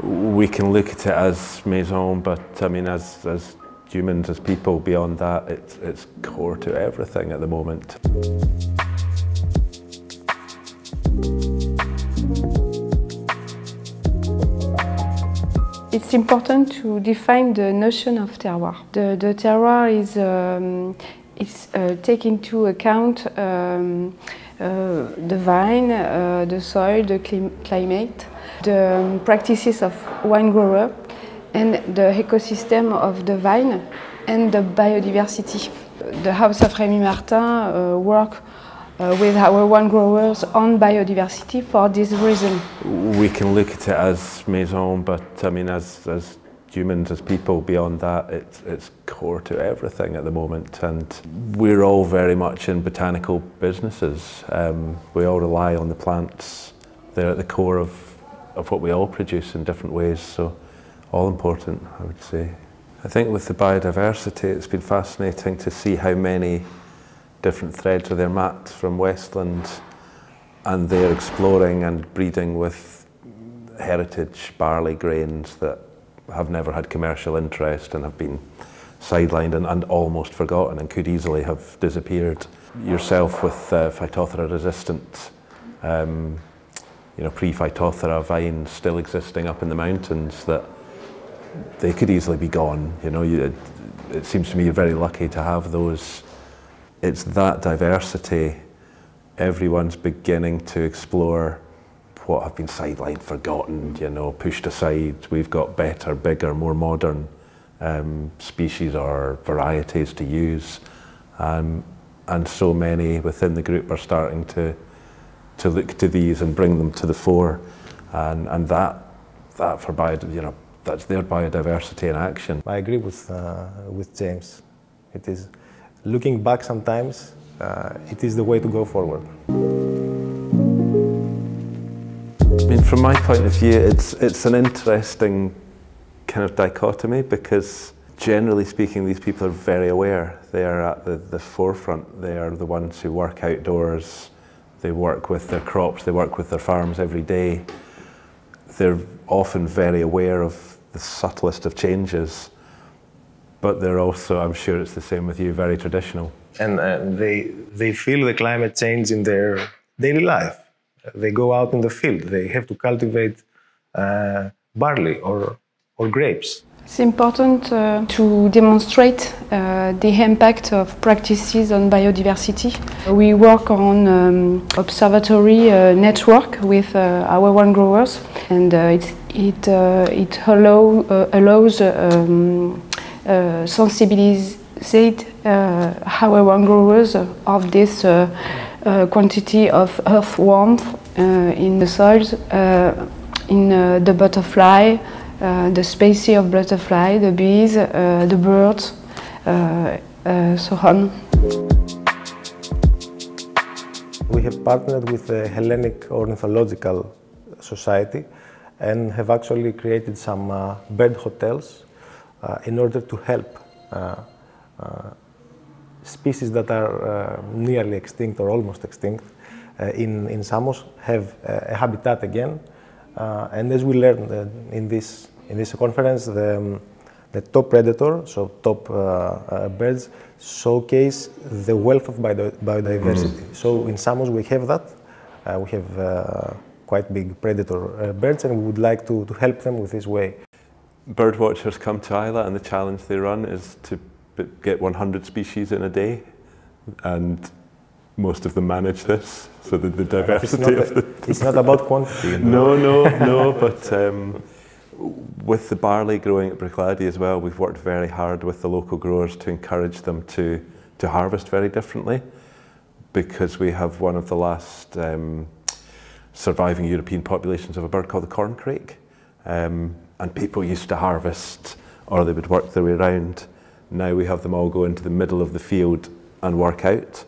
We can look at it as maison, but I mean, as humans, as people, beyond that, it's core to everything at the moment. It's important to define the notion of terroir. The terroir is take into account the vine, the soil, the climate, the practices of wine grower, and the ecosystem of the vine and the biodiversity. The House of Rémy Martin work with our wine growers on biodiversity for this reason. We can look at it as maison, but I mean, as humans, as people, beyond that, it's core to everything at the moment. And we're all very much in botanical businesses. We all rely on the plants. They're at the core of what we all produce in different ways, so all important, I would say. I think with the biodiversity, it's been fascinating to see how many different threads are there mapped from Westland, and they're exploring and breeding with heritage barley grains that have never had commercial interest and have been sidelined and almost forgotten and could easily have disappeared. Yourself with Phytophthora resistant, pre-Phytophthora vines still existing up in the mountains, that they could easily be gone. It seems to me you're very lucky to have those. It's that diversity, everyone's beginning to explore what have been sidelined, forgotten, pushed aside. We've got better, bigger, more modern species or varieties to use. And so many within the group are starting to look to these and bring them to the fore. And that for that's their biodiversity in action. I agree with James. It is looking back sometimes, it is the way to go forward. I mean, from my point of view, it's an interesting kind of dichotomy, because generally speaking, these people are very aware. They are at the forefront. They are the ones who work outdoors. They work with their crops. They work with their farms every day. They're often very aware of the subtlest of changes, but they're also, I'm sure it's the same with you, very traditional. And they feel the climate change in their daily life. They go out in the field. They have to cultivate barley or grapes. It's important to demonstrate the impact of practices on biodiversity. We work on observatory network with our wine growers, and it allows sensibilize our wine growers of this quantity of earth warmth in the soils, in the butterfly, the species of butterfly, the bees, the birds, so on. We have partnered with the Hellenic Ornithological Society and have actually created some bird hotels in order to help species that are nearly extinct or almost extinct in Samos have a habitat again. And as we learned in this conference, the top predator, so top birds, showcase the wealth of biodiversity. So in Samos we have that. We have quite big predator birds, and we would like to help them with this way. Bird watchers come to Isla, and the challenge they run is to get 100 species in a day, and most of them manage this. So the diversity of the... It's not about quantity. No, but with the barley growing at Bruichladdich as well, we've worked very hard with the local growers to encourage them to harvest very differently, because we have one of the last surviving European populations of a bird called the corncrake. And people used to harvest, or they would work their way around. Now we have them all go into the middle of the field and work out,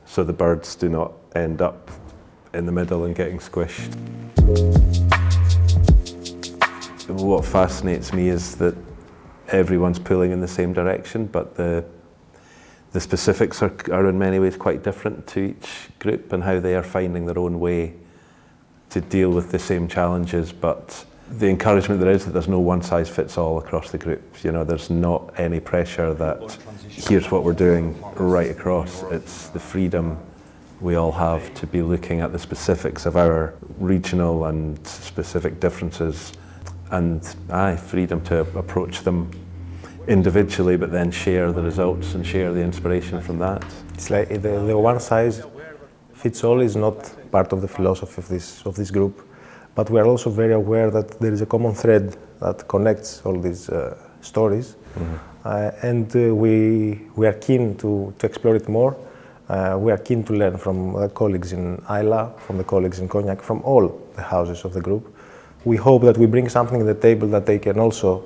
so the birds do not end up in the middle and getting squished. What fascinates me is that everyone's pulling in the same direction, but the specifics are in many ways quite different to each group, and how they are finding their own way to deal with the same challenges, but The encouragement there is that there's no one size fits all across the group. You know, there's not any pressure that here's what we're doing right across. It's the freedom we all have to be looking at the specifics of our regional and specific differences, and freedom to approach them individually, but then share the results and share the inspiration from that. It's like the one size fits all is not part of the philosophy of this group, but we are also very aware that there is a common thread that connects all these stories, and we are keen to explore it more. We are keen to learn from the colleagues in Isla, from the colleagues in Cognac, from all the houses of the group. We hope that we bring something to the table that they can also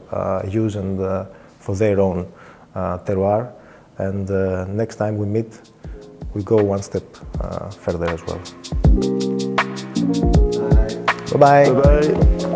use and for their own terroir. And next time we meet, we go one step further as well. Bye-bye. Bye-bye.